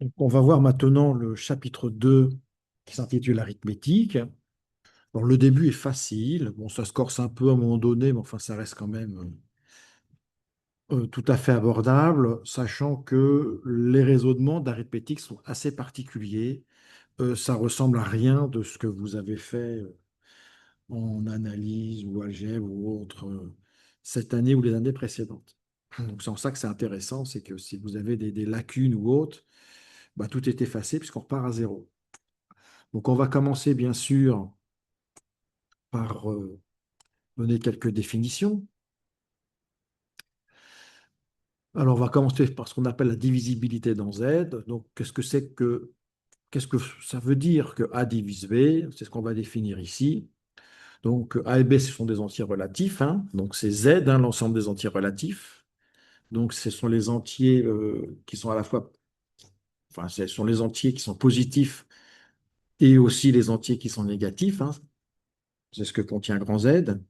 Donc, on va voir maintenant le chapitre 2 qui s'intitule Arithmétique. Alors, le début est facile. Bon, ça se corse un peu à un moment donné, mais enfin, ça reste quand même tout à fait abordable, sachant que les raisonnements d'arithmétique sont assez particuliers. Ça ressemble à rien de ce que vous avez fait en analyse ou algèbre ou autre cette année ou les années précédentes. Donc, c'est en ça que c'est intéressant, c'est que si vous avez des lacunes ou autres, bah, tout est effacé puisqu'on repart à zéro. Donc, on va commencer bien sûr par donner quelques définitions. Alors, on va commencer par ce qu'on appelle la divisibilité dans Z. Donc, qu'est-ce que ça veut dire que A divise B? C'est ce qu'on va définir ici. Donc, A et B, ce sont des entiers relatifs, hein. Donc, c'est Z, hein, l'ensemble des entiers relatifs. Donc, ce sont les entiers qui sont à la fois, enfin, ce sont les entiers qui sont positifs et aussi les entiers qui sont négatifs, hein. C'est ce que contient grand Z.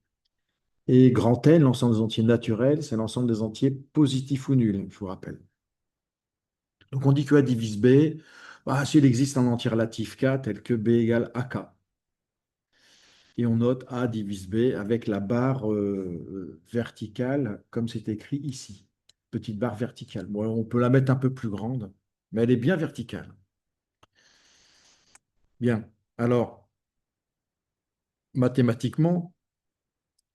Et grand N, l'ensemble des entiers naturels, c'est l'ensemble des entiers positifs ou nuls, je vous rappelle. Donc on dit que A divise B, bah, s'il existe un entier relatif K tel que B égale AK. Et on note A divise B avec la barre verticale, comme c'est écrit ici. Petite barre verticale. Bon, on peut la mettre un peu plus grande, mais elle est bien verticale. Bien. Alors, mathématiquement,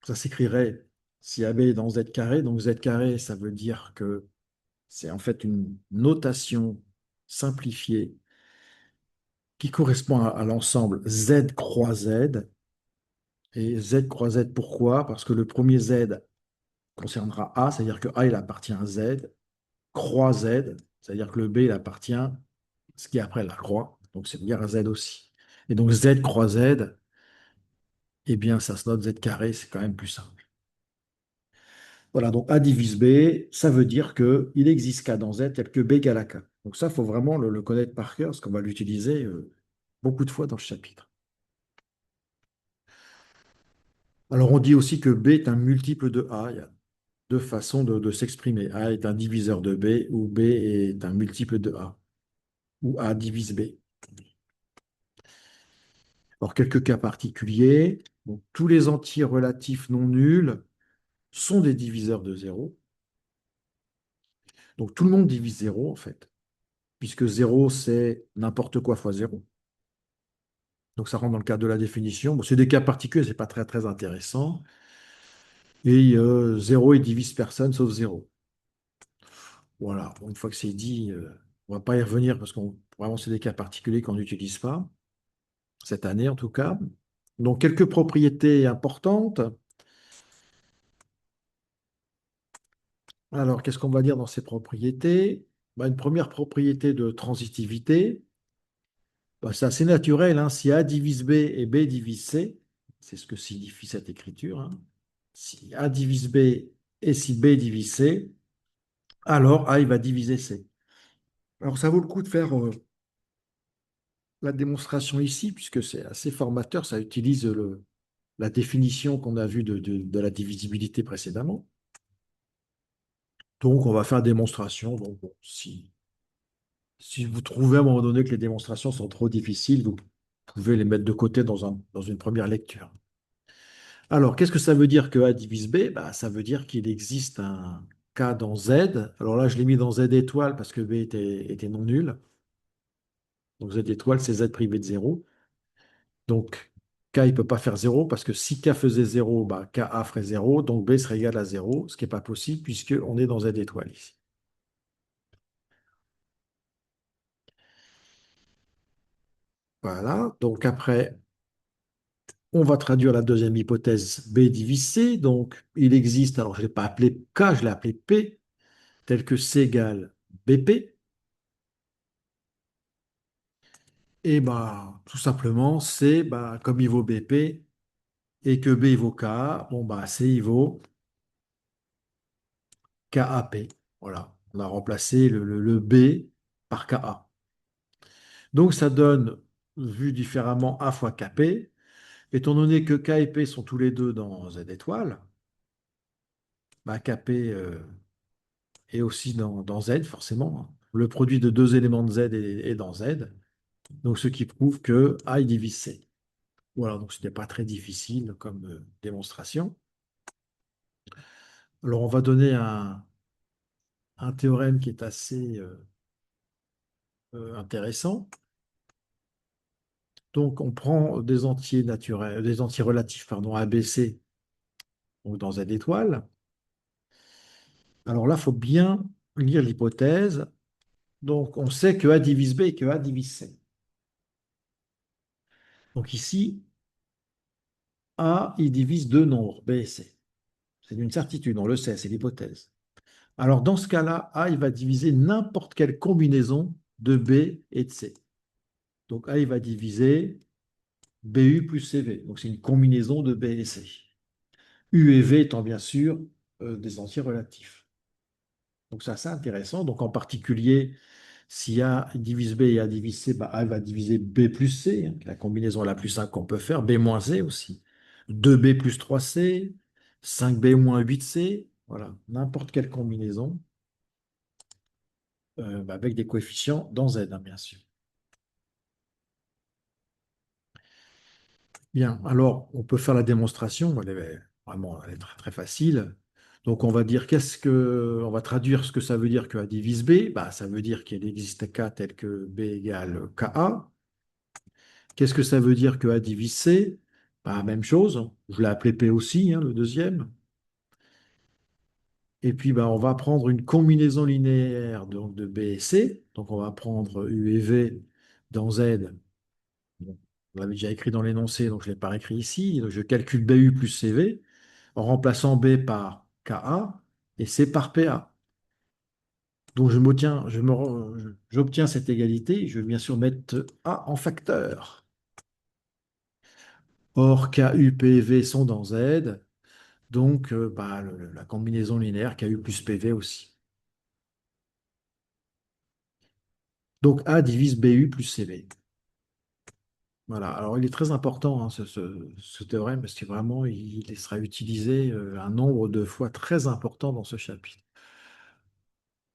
ça s'écrirait si AB est dans Z carré. Donc Z carré, ça veut dire que c'est en fait une notation simplifiée qui correspond à l'ensemble Z croix Z. Et Z croix Z, pourquoi? Parce que le premier Z concernera A, c'est-à-dire que A, il appartient à Z, croix Z, c'est-à-dire que le B, il appartient à ce qui est après la croix, donc c'est dire à Z aussi. Et donc Z croix Z, eh bien, ça se note Z carré, c'est quand même plus simple. Voilà, donc A divise B, ça veut dire qu'il existe K dans Z tel que B égale à K. Donc ça, il faut vraiment le connaître par cœur, parce qu'on va l'utiliser beaucoup de fois dans ce chapitre. Alors, on dit aussi que B est un multiple de A. Il y a deux façons de s'exprimer. A est un diviseur de B ou B est un multiple de A ou A divise B. Alors, quelques cas particuliers. Donc, tous les entiers relatifs non nuls sont des diviseurs de zéro. Donc, tout le monde divise zéro, en fait, puisque zéro, c'est n'importe quoi fois zéro. Donc, ça rentre dans le cadre de la définition. Bon, c'est des cas particuliers, c'est pas très, très intéressant. Et 0, il divise personne sauf zéro. Voilà, bon, une fois que c'est dit, on ne va pas y revenir parce qu'on vraiment, c'est des cas particuliers qu'on n'utilise pas, cette année en tout cas. Donc, quelques propriétés importantes. Alors, qu'est-ce qu'on va dire dans ces propriétés? Bah, une première propriété de transitivité, bah, c'est assez naturel, hein. Si A divise B et B divise C, c'est ce que signifie cette écriture, hein. Si A divise B et si B divise C, alors A il va diviser C. Alors, ça vaut le coup de faire la démonstration ici, puisque c'est assez formateur, ça utilise la définition qu'on a vue de la divisibilité précédemment. Donc, on va faire démonstration. Donc, bon, si vous trouvez à un moment donné que les démonstrations sont trop difficiles, vous pouvez les mettre de côté dans une première lecture. Alors, qu'est-ce que ça veut dire que A divise B? Bah, ça veut dire qu'il existe un K dans Z. Alors là, je l'ai mis dans Z étoile parce que B était non nul. Donc Z étoile, c'est Z privé de zéro. Donc, K, il ne peut pas faire zéro parce que si K faisait zéro, bah, KA ferait zéro, donc B serait égal à zéro, ce qui n'est pas possible puisqu'on est dans Z étoile ici. Voilà, donc après, on va traduire la deuxième hypothèse B divise C. Donc, il existe, alors je ne l'ai pas appelé K, je l'ai appelé P, tel que C égale BP. Et bah, tout simplement, C, bah, comme il vaut BP et que B il vaut KA, bon, bah, C il vaut KAP. Voilà, on a remplacé le B par KA. Donc ça donne, vu différemment, A fois KP. Étant donné que K et P sont tous les deux dans Z étoile, bah, KP et aussi dans Z, forcément, hein. Le produit de deux éléments de Z est dans Z, donc ce qui prouve que A il divise C. Voilà, donc ce n'est pas très difficile comme démonstration. Alors on va donner un théorème qui est assez intéressant. Donc on prend des entiers naturels, des entiers relatifs, pardon, A, B, C, donc dans Z étoile. Alors là, il faut bien lire l'hypothèse. Donc on sait que A divise B et que A divise C. Donc ici, A, il divise deux nombres, B et C. C'est une certitude, on le sait, c'est l'hypothèse. Alors dans ce cas-là, A, il va diviser n'importe quelle combinaison de B et de C. Donc A, il va diviser BU plus CV. Donc c'est une combinaison de B et C. U et V étant bien sûr des entiers relatifs. Donc c'est assez intéressant. Donc en particulier, si A divise B et A divise C, bah, A va diviser B plus C, hein, la combinaison la plus simple qu'on peut faire, B moins C aussi. 2B plus 3C, 5B moins 8C, voilà, n'importe quelle combinaison bah, avec des coefficients dans Z, hein, bien sûr. Bien, alors on peut faire la démonstration, elle est vraiment elle est très, très facile. Donc on va dire on va traduire ce que ça veut dire que A divise B, bah, ça veut dire qu'il existe K tel que B égale KA. Qu'est-ce que ça veut dire que A divise C? Bah, même chose, je l'ai appelé P aussi, hein, le deuxième. Et puis bah, on va prendre une combinaison linéaire donc, de B et C. Donc on va prendre U et V dans Z. Bon, on l'avait déjà écrit dans l'énoncé, donc je ne l'ai pas réécrit ici. Donc, je calcule BU plus CV en remplaçant B par KA et C par PA. Donc j'obtiens cette égalité. Je vais bien sûr mettre A en facteur. Or, KU, PV sont dans Z. Donc, bah, la combinaison linéaire KU plus PV aussi. Donc, A divise BU plus CV. Voilà. Alors, il est très important, hein, ce théorème, parce que vraiment, il sera utilisé un nombre de fois très important dans ce chapitre.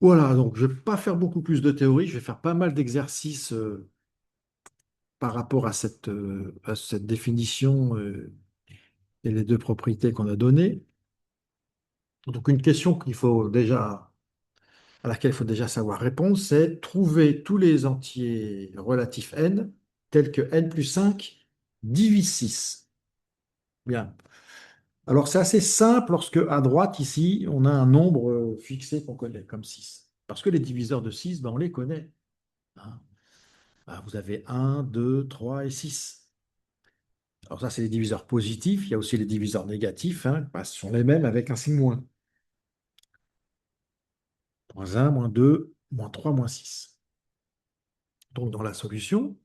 Voilà, donc je ne vais pas faire beaucoup plus de théorie, je vais faire pas mal d'exercices par rapport à cette définition et les deux propriétés qu'on a données. Donc, une question à laquelle il faut déjà savoir répondre, c'est trouver tous les entiers relatifs n, tels que n plus 5 divise 6. Bien. Alors, c'est assez simple lorsque, à droite, ici, on a un nombre fixé qu'on connaît, comme 6. Parce que les diviseurs de 6, ben, on les connaît, hein. Ben, vous avez 1, 2, 3 et 6. Alors ça, c'est les diviseurs positifs. Il y a aussi les diviseurs négatifs, hein. Ben, ce sont les mêmes avec un signe moins. Moins 1, moins 2, moins 3, moins 6. Donc, dans la solution,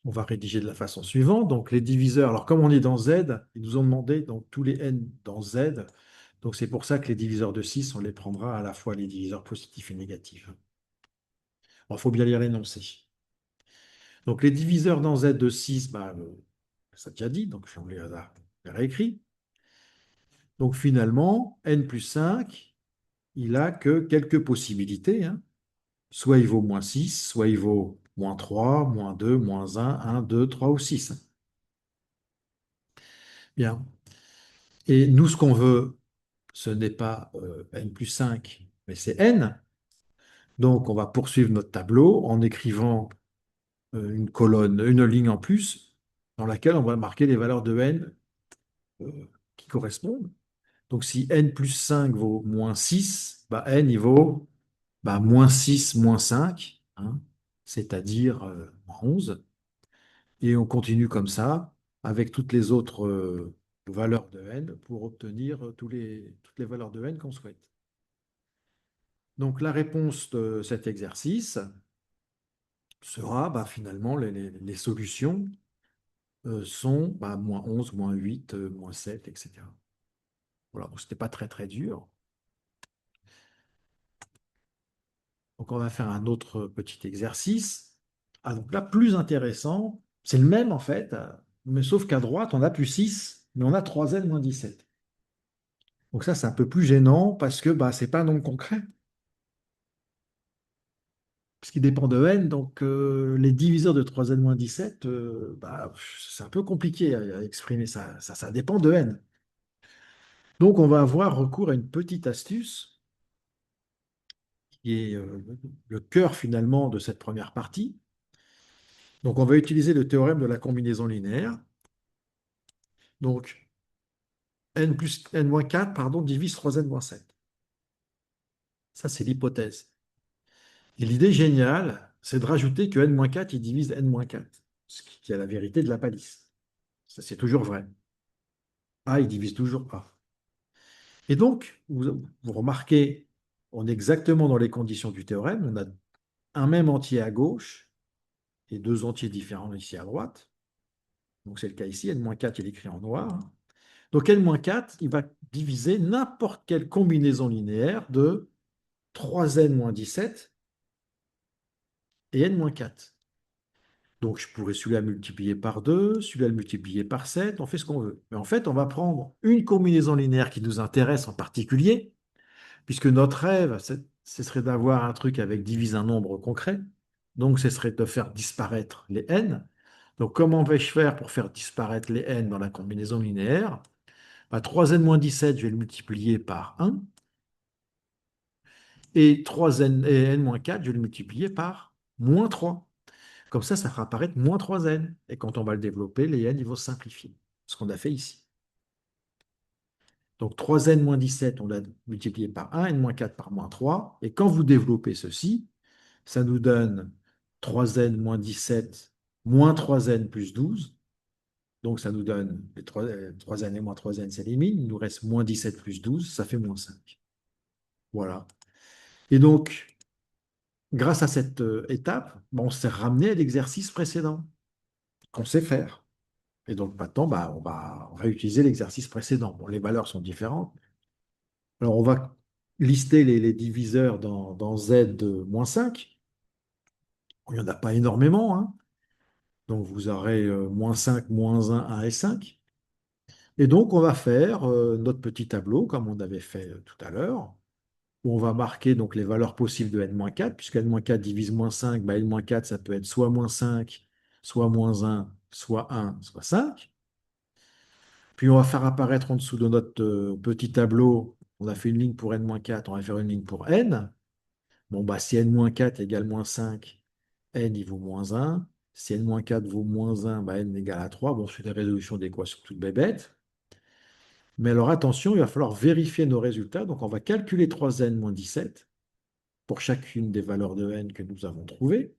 on va rédiger de la façon suivante. Donc, les diviseurs, alors comme on est dans Z, ils nous ont demandé donc, tous les n dans Z. Donc, c'est pour ça que les diviseurs de 6, on les prendra à la fois les diviseurs positifs et négatifs. Il faut bien lire l'énoncé. Donc, les diviseurs dans Z de 6, bah, ça a déjà dit, donc on les a réécrits. Donc, finalement, n plus 5, il n'a que quelques possibilités, hein. Soit il vaut moins 6, soit il vaut moins 3, moins 2, moins 1, 2, 3 ou 6. Bien. Et nous, ce qu'on veut, ce n'est pas n plus 5, mais c'est n. Donc, on va poursuivre notre tableau en écrivant une colonne, une ligne en plus, dans laquelle on va marquer les valeurs de n qui correspondent. Donc, si n plus 5 vaut moins 6, bah, n, il vaut bah, moins 6, moins 5, hein, c'est-à-dire moins 11. Et on continue comme ça avec toutes les autres valeurs de n pour obtenir toutes les valeurs de n qu'on souhaite. Donc la réponse de cet exercice sera bah, finalement les solutions sont bah, moins 11, moins 8, moins 7, etc. Voilà, donc ce n'était pas très très dur. Donc on va faire un autre petit exercice. Ah, donc là, plus intéressant, c'est le même en fait, mais sauf qu'à droite, on a plus 6, mais on a 3n moins 17. Donc ça, c'est un peu plus gênant parce que bah, ce n'est pas un nombre concret, puisqu'il dépend de n. Donc les diviseurs de 3n-17, bah, c'est un peu compliqué à exprimer ça. Ça dépend de n. Donc on va avoir recours à une petite astuce qui est le cœur finalement de cette première partie. Donc on va utiliser le théorème de la combinaison linéaire. Donc n plus n-4 pardon, divise 3n-7. Ça, c'est l'hypothèse. Et l'idée géniale, c'est de rajouter que n-4, il divise n-4, ce qui est la vérité de la palisse. Ça, c'est toujours vrai. A, il divise toujours A. Et donc, vous remarquez, on est exactement dans les conditions du théorème. On a un même entier à gauche et deux entiers différents ici à droite. Donc, c'est le cas ici. N-4, il est écrit en noir. Donc, n-4, il va diviser n'importe quelle combinaison linéaire de 3n-17 et n-4. Donc, je pourrais celui-là multiplier par 2, celui-là le multiplier par 7, on fait ce qu'on veut. Mais en fait, on va prendre une combinaison linéaire qui nous intéresse en particulier, puisque notre rêve, ce serait d'avoir un truc avec divise un nombre concret. Donc, ce serait de faire disparaître les n. Donc, comment vais-je faire pour faire disparaître les n dans la combinaison linéaire? Bah, 3n-17, je vais le multiplier par 1. Et 3n et n-4, je vais le multiplier par moins 3. Comme ça fera apparaître moins 3n. Et quand on va le développer, les n, ils vont se simplifier. Ce qu'on a fait ici. Donc 3n-17, on l'a multiplié par 1, n-4 par moins 3. Et quand vous développez ceci, ça nous donne 3n-17 moins 3n plus 12. Donc ça nous donne les 3n et moins 3n s'éliminent. Il nous reste moins 17 plus 12, ça fait moins 5. Voilà. Et donc, grâce à cette étape, on s'est ramené à l'exercice précédent qu'on sait faire. Et donc maintenant, bah, on va utiliser l'exercice précédent. Bon, les valeurs sont différentes. Alors on va lister les diviseurs dans Z de moins 5. Il n'y en a pas énormément, hein. Donc vous aurez moins 5, moins 1 et 5. Et donc on va faire notre petit tableau comme on avait fait tout à l'heure, où on va marquer donc les valeurs possibles de n-4, puisque n-4 divise moins 5, bah, n-4 ça peut être soit moins 5, soit moins 1, soit 1, soit 5. Puis on va faire apparaître en dessous de notre petit tableau, on a fait une ligne pour n-4, on va faire une ligne pour n. Bon, bah, si n-4 égale moins 5, n il vaut moins 1. Si n-4 vaut moins 1, bah, n égale à 3. Bon, c'est des résolutions d'équations toutes bébêtes. Mais alors attention, il va falloir vérifier nos résultats. Donc on va calculer 3n-17 pour chacune des valeurs de n que nous avons trouvées.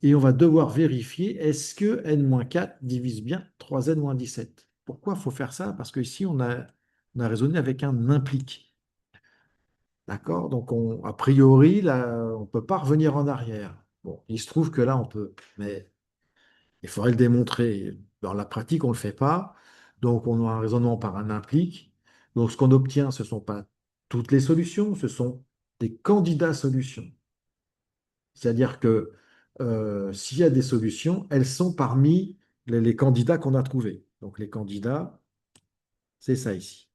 Et on va devoir vérifier est-ce que n-4 divise bien 3n-17. Pourquoi il faut faire ça? Parce qu'ici, on a raisonné avec un implique. D'accord? Donc, a priori, là, on ne peut pas revenir en arrière. Bon, il se trouve que là, on peut, mais il faudrait le démontrer. Dans la pratique, on ne le fait pas. Donc, on a un raisonnement par un implique. Donc, ce qu'on obtient, ce ne sont pas toutes les solutions, ce sont des candidats solutions. C'est-à-dire que s'il y a des solutions, elles sont parmi les candidats qu'on a trouvés. Donc les candidats, c'est ça ici.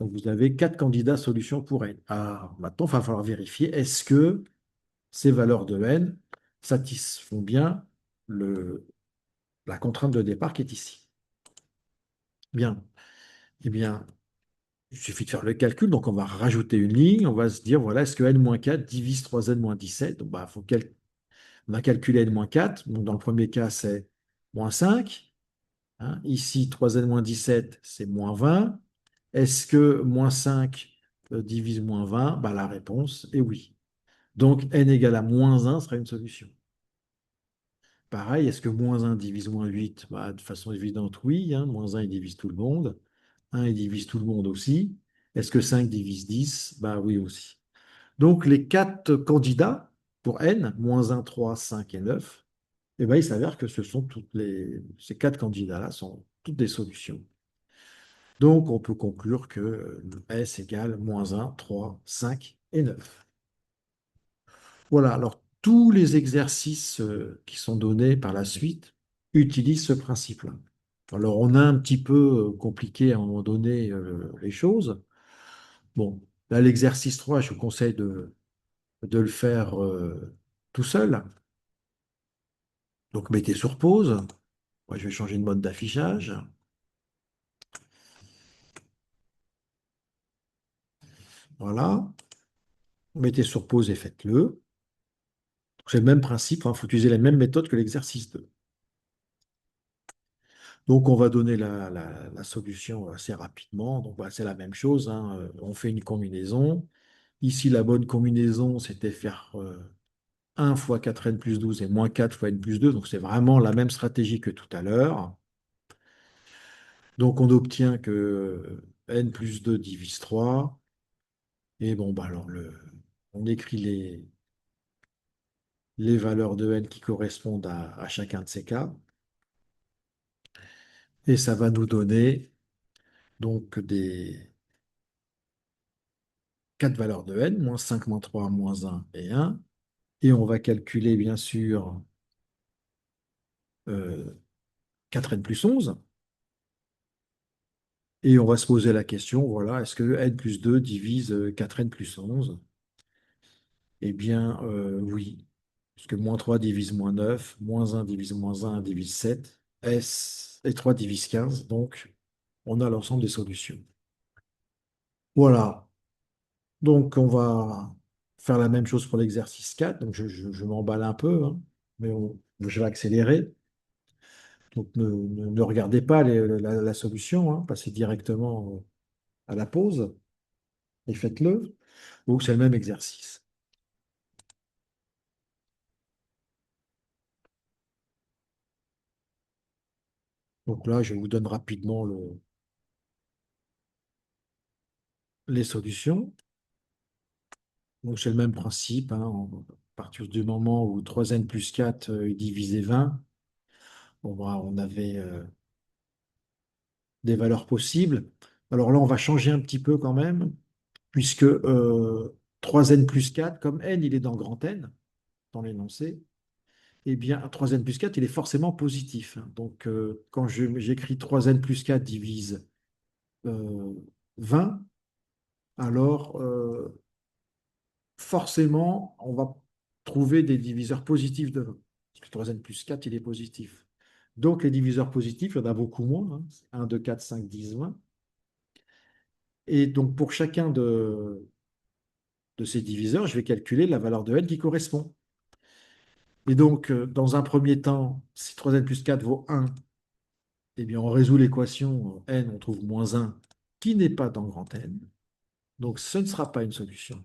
Donc vous avez 4 candidats solutions pour n. Ah, maintenant, il va falloir vérifier est-ce que ces valeurs de n satisfont bien la contrainte de départ qui est ici. Bien. Eh bien, il suffit de faire le calcul. Donc on va rajouter une ligne. On va se dire, voilà, est-ce que n-4 divise 3n-17? Donc, bah, faut on a calculé n-4. Donc, dans le premier cas, c'est moins 5. Hein. Ici, 3n-17, c'est moins 20. Est-ce que moins 5 divise moins 20? Bah, la réponse est oui. Donc, n égale à moins 1 sera une solution. Pareil, est-ce que moins 1 divise moins 8? Bah, de façon évidente, oui. Hein. Moins 1, il divise tout le monde. 1, il divise tout le monde aussi. Est-ce que 5 divise 10? Bah oui aussi. Donc, les 4 candidats pour n, moins 1, 3, 5 et 9, eh ben, il s'avère que ces 4 candidats-là sont toutes des solutions. Donc, on peut conclure que S égale moins 1, 3, 5 et 9. Voilà, alors tous les exercices qui sont donnés par la suite utilisent ce principe-là. Alors, on a un petit peu compliqué à un moment donné les choses. Bon, là, l'exercice 3, je vous conseille de le faire tout seul. Donc, mettez sur pause. Moi, je vais changer de mode d'affichage. Voilà. Mettez sur pause et faites-le. C'est le même principe, il faut utiliser les mêmes méthodes que l'exercice 2. Donc, on va donner la solution assez rapidement. Donc, voilà, c'est la même chose, hein. On fait une combinaison. Ici, la bonne combinaison, c'était faire 1 fois 4n plus 12 et moins 4 fois n plus 2. Donc, c'est vraiment la même stratégie que tout à l'heure. Donc, on obtient que n plus 2 divise 3. Et bon, bah, alors, on écrit les valeurs de n qui correspondent à chacun de ces cas. Et ça va nous donner donc des 4 valeurs de n, moins 5, moins 3, moins 1 et 1. Et on va calculer, bien sûr, 4n plus 11. Et on va se poser la question, voilà, est-ce que n plus 2 divise 4n plus 11? Eh bien, oui. Parce que moins 3 divise moins 9, moins 1 divise moins 1 divise 7, S et 3 divise 15. Donc, on a l'ensemble des solutions. Voilà. Donc, on va faire la même chose pour l'exercice 4. Donc, je m'emballe un peu, hein, mais je vais accélérer. Donc, ne regardez pas la solution, hein, passez directement à la pause et faites-le. Donc, c'est le même exercice. Donc là, je vous donne rapidement les solutions. Donc, c'est le même principe, hein, à partir du moment où 3n plus 4 est divisé 20, bon, bah, on avait des valeurs possibles. Alors là, on va changer un petit peu quand même, puisque 3n plus 4, comme n, il est dans grand N, dans l'énoncé, eh bien, 3n plus 4, il est forcément positif, hein. Donc, quand j'écris 3n plus 4 divise euh, 20, alors forcément, on va trouver des diviseurs positifs de 20. Parce que 3n plus 4, il est positif. Donc, les diviseurs positifs, il y en a beaucoup moins, hein. 1, 2, 4, 5, 10, 20. Et donc, pour chacun de ces diviseurs, je vais calculer la valeur de n qui correspond. Et donc, dans un premier temps, si 3n plus 4 vaut 1, eh bien, on résout l'équation n, on trouve moins 1 qui n'est pas dans grand N. Donc, ce ne sera pas une solution.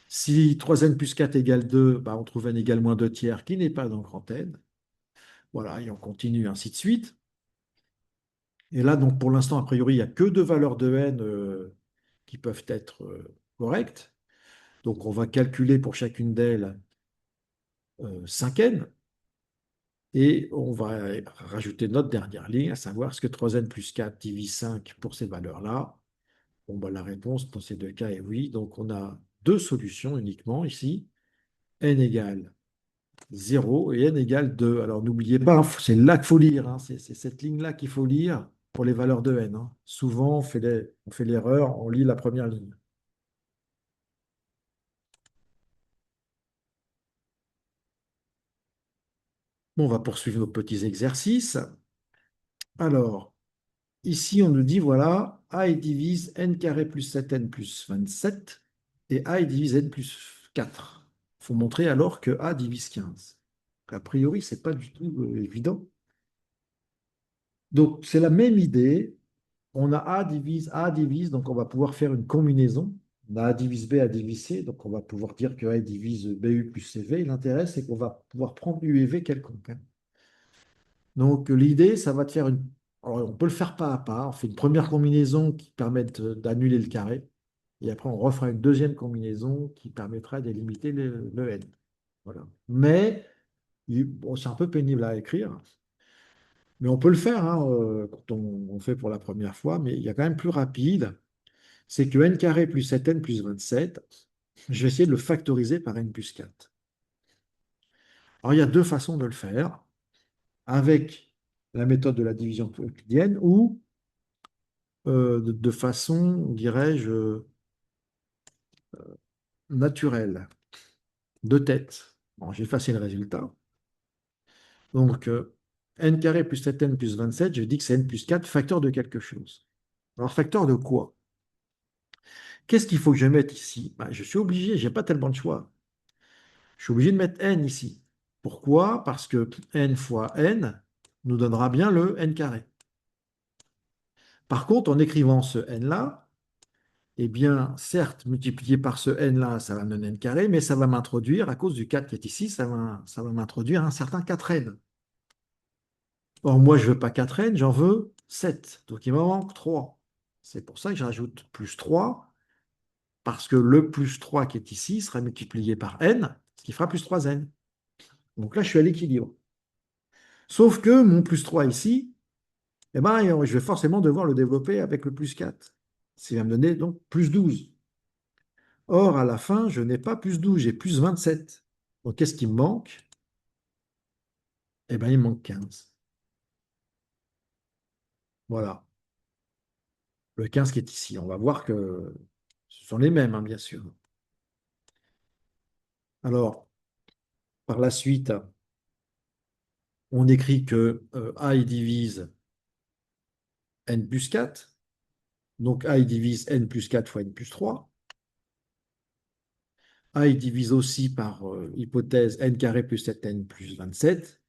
Si 3n plus 4 égale 2, bah, on trouve n égale moins 2 tiers qui n'est pas dans grand N. Voilà, et on continue ainsi de suite. Et là, donc, pour l'instant, a priori, il n'y a que deux valeurs de n qui peuvent être correctes. Donc, on va calculer pour chacune d'elles 5n. Et on va rajouter notre dernière ligne, à savoir est-ce que 3n plus 4 divise 5 pour ces valeurs-là. Bon, bah, la réponse dans ces deux cas est oui. Donc, on a deux solutions uniquement ici. N égale 0 et n égale 2. Alors, n'oubliez pas, c'est là qu'il faut lire, hein. C'est cette ligne-là qu'il faut lire pour les valeurs de n, hein. Souvent, on fait l'erreur, on lit la première ligne. Bon, on va poursuivre nos petits exercices. Alors, ici, on nous dit, voilà, a divise n carré plus 7n plus 27 et a divise n plus 4. Il faut montrer alors que a divise 15. A priori, ce n'est pas du tout évident. Donc, c'est la même idée. On a A divise, donc on va pouvoir faire une combinaison. On a A divise B, A divise C, donc on va pouvoir dire que A divise BU plus CV. L'intérêt, c'est qu'on va pouvoir prendre U et V quelconque, hein. Donc l'idée, ça va te faire une... Alors, on peut le faire pas à pas. On fait une première combinaison qui permet d'annuler le carré. Et après, on refera une deuxième combinaison qui permettra d'éliminer le N. Voilà. Mais bon, c'est un peu pénible à écrire. Mais on peut le faire, hein, quand on fait pour la première fois. Mais il y a quand même plus rapide. C'est que n carré plus 7n plus 27, je vais essayer de le factoriser par n plus 4. Alors, il y a deux façons de le faire, avec la méthode de la division euclidienne ou de façon, dirais-je, naturelle, de tête. Bon, j'ai effacé le résultat. Donc, n carré plus 7n plus 27, je dis que c'est n plus 4, facteur de quelque chose. Alors, facteur de quoi? Qu'est-ce qu'il faut que je mette ici? Ben, je suis obligé, je n'ai pas tellement de choix. Je suis obligé de mettre n ici. Pourquoi? Parce que n fois n nous donnera bien le n carré. Par contre, en écrivant ce n-là, eh bien, certes, multiplié par ce n-là, ça va me donner n carré, mais ça va m'introduire, à cause du 4 qui est ici, ça va m'introduire un certain 4n. Or, moi, je ne veux pas 4n, j'en veux 7. Donc, il me manque 3. C'est pour ça que je rajoute plus 3, parce que le plus 3 qui est ici sera multiplié par n, ce qui fera plus 3n. Donc là, je suis à l'équilibre. Sauf que mon plus 3 ici, eh ben, je vais forcément devoir le développer avec le plus 4. Ce qui va me donner donc plus 12. Or, à la fin, je n'ai pas plus 12, j'ai plus 27. Donc, qu'est-ce qui me manque? Eh bien, il me manque 15. Voilà, le 15 qui est ici. On va voir que ce sont les mêmes, hein, bien sûr. Alors, par la suite, on écrit que i divise n plus 4. Donc, i divise n plus 4 fois n plus 3. I divise aussi par hypothèse n carré plus 7n plus 27.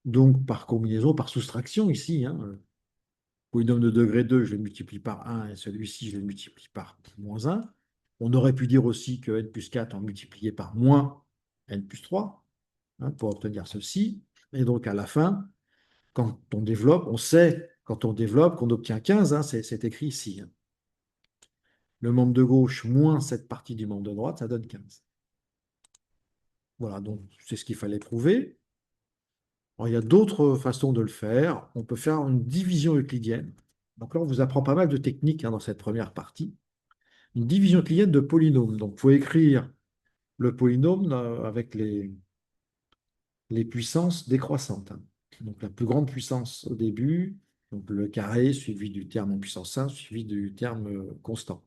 Donc, par combinaison, par soustraction ici, hein, polynôme de degré 2, je le multiplie par 1 et celui-ci, je le multiplie par moins 1. On aurait pu dire aussi que n plus 4 en multiplié par moins n plus 3, hein, pour obtenir ceci. Et donc, à la fin, quand on développe, on sait, quand on développe, qu'on obtient 15, hein, c'est écrit ici, hein. Le membre de gauche moins cette partie du membre de droite, ça donne 15. Voilà, donc c'est ce qu'il fallait prouver. Alors, il y a d'autres façons de le faire. On peut faire une division euclidienne. Donc là, on vous apprend pas mal de techniques, hein, dans cette première partie. Une division euclidienne de polynômes. Donc, il faut écrire le polynôme avec les puissances décroissantes, hein. Donc, la plus grande puissance au début, donc le carré suivi du terme en puissance 1, suivi du terme constant,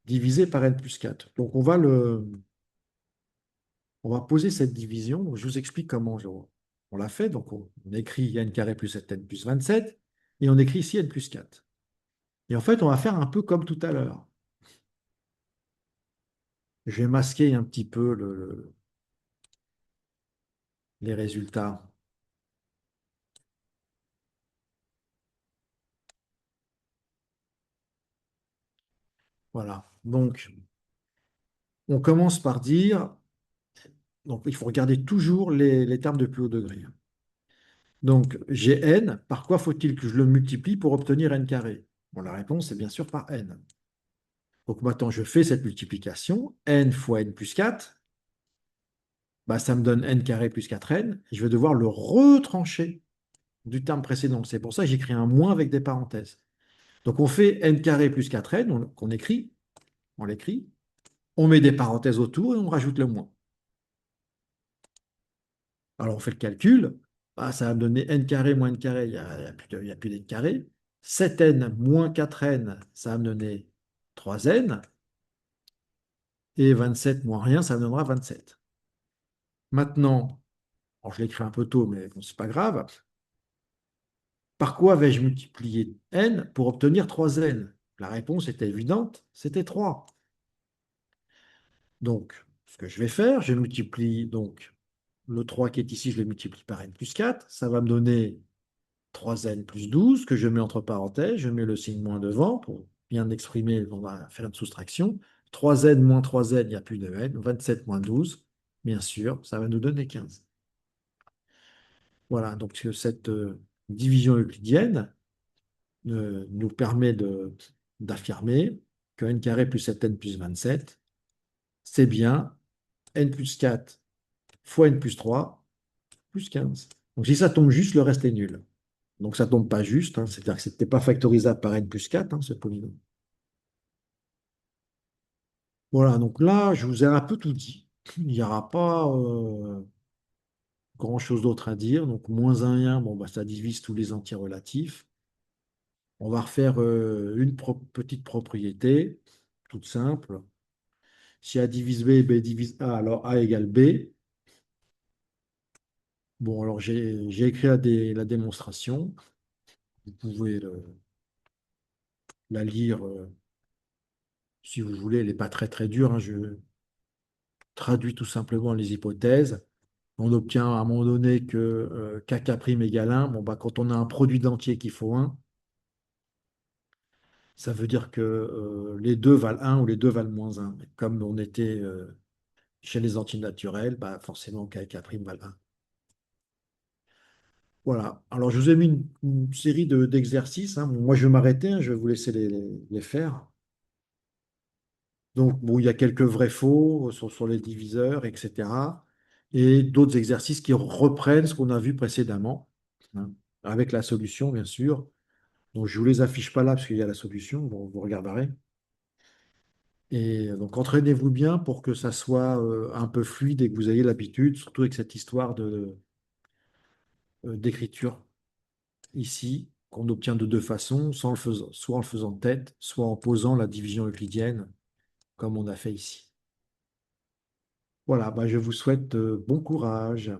divisé par n plus 4. Donc, on va poser cette division. Donc, je vous explique comment on l'a fait. Donc, on écrit n carré plus 7n plus 27 et on écrit ici n plus 4. Et en fait, on va faire un peu comme tout à l'heure. Je vais masquer un petit peu les résultats. Voilà. Donc, on commence par dire, donc il faut regarder toujours les termes de plus haut degré. Donc, j'ai n, par quoi faut-il que je le multiplie pour obtenir n carré? Bon, la réponse est bien sûr par n. Donc maintenant, je fais cette multiplication, n fois n plus 4, bah, ça me donne n carré plus 4n, et je vais devoir le retrancher du terme précédent. C'est pour ça que j'écris un moins avec des parenthèses. Donc on fait n carré plus 4n, qu'on écrit, on l'écrit, on met des parenthèses autour et on rajoute le moins. Alors on fait le calcul, bah, ça va me donner n carré moins n carré, il y a plus d'n carré. 7n moins 4n, ça va me donner 3n. Et 27 moins rien, ça me donnera 27. Maintenant, alors je l'écris un peu tôt, mais bon, c'est pas grave. Par quoi vais-je multiplier n pour obtenir 3n? La réponse était évidente, c'était 3. Donc, ce que je vais faire, je multiplie donc le 3 qui est ici, je le multiplie par n plus 4. Ça va me donner 3n plus 12 que je mets entre parenthèses. Je mets le signe moins devant pour bien exprimer, on va faire une soustraction. 3n moins 3n, il n'y a plus de n. 27 moins 12, bien sûr, ça va nous donner 15. Voilà, donc cette division euclidienne nous permet d'affirmer que n carré plus 7n plus 27, c'est bien n plus 4 fois n plus 3 plus 15. Donc si ça tombe juste, le reste est nul. Donc ça tombe pas juste, hein, c'est-à-dire que ce n'était pas factorisable par n plus 4, hein, ce polynôme. Voilà, donc là, je vous ai un peu tout dit. Il n'y aura pas grand-chose d'autre à dire. Donc moins un et 1, bon, bah, ça divise tous les entiers relatifs. On va refaire une petite propriété, toute simple. Si A divise B, B divise A, alors A égale B. Bon, alors j'ai écrit la démonstration. Vous pouvez la lire si vous voulez. Elle n'est pas très très dure, hein. Je traduis tout simplement les hypothèses. On obtient à un moment donné que KK' égale 1. Bon, bah, quand on a un produit d'entier qu'il faut 1, ça veut dire que les deux valent 1 ou les deux valent moins 1. Comme on était chez les entiers naturels, bah, forcément KK' valent 1. Voilà. Alors, je vous ai mis une série d'exercices, hein. Bon, moi, je vais m'arrêter, hein. Je vais vous laisser les faire. Donc, bon, il y a quelques vrais-faux sur les diviseurs, etc. Et d'autres exercices qui reprennent ce qu'on a vu précédemment, hein, avec la solution, bien sûr. Donc, je ne vous les affiche pas là parce qu'il y a la solution. Bon, vous regarderez. Et donc, entraînez-vous bien pour que ça soit un peu fluide et que vous ayez l'habitude, surtout avec cette histoire d'écriture ici, qu'on obtient de deux façons, soit en le faisant de tête, soit en posant la division euclidienne, comme on a fait ici. Voilà, bah, je vous souhaite bon courage.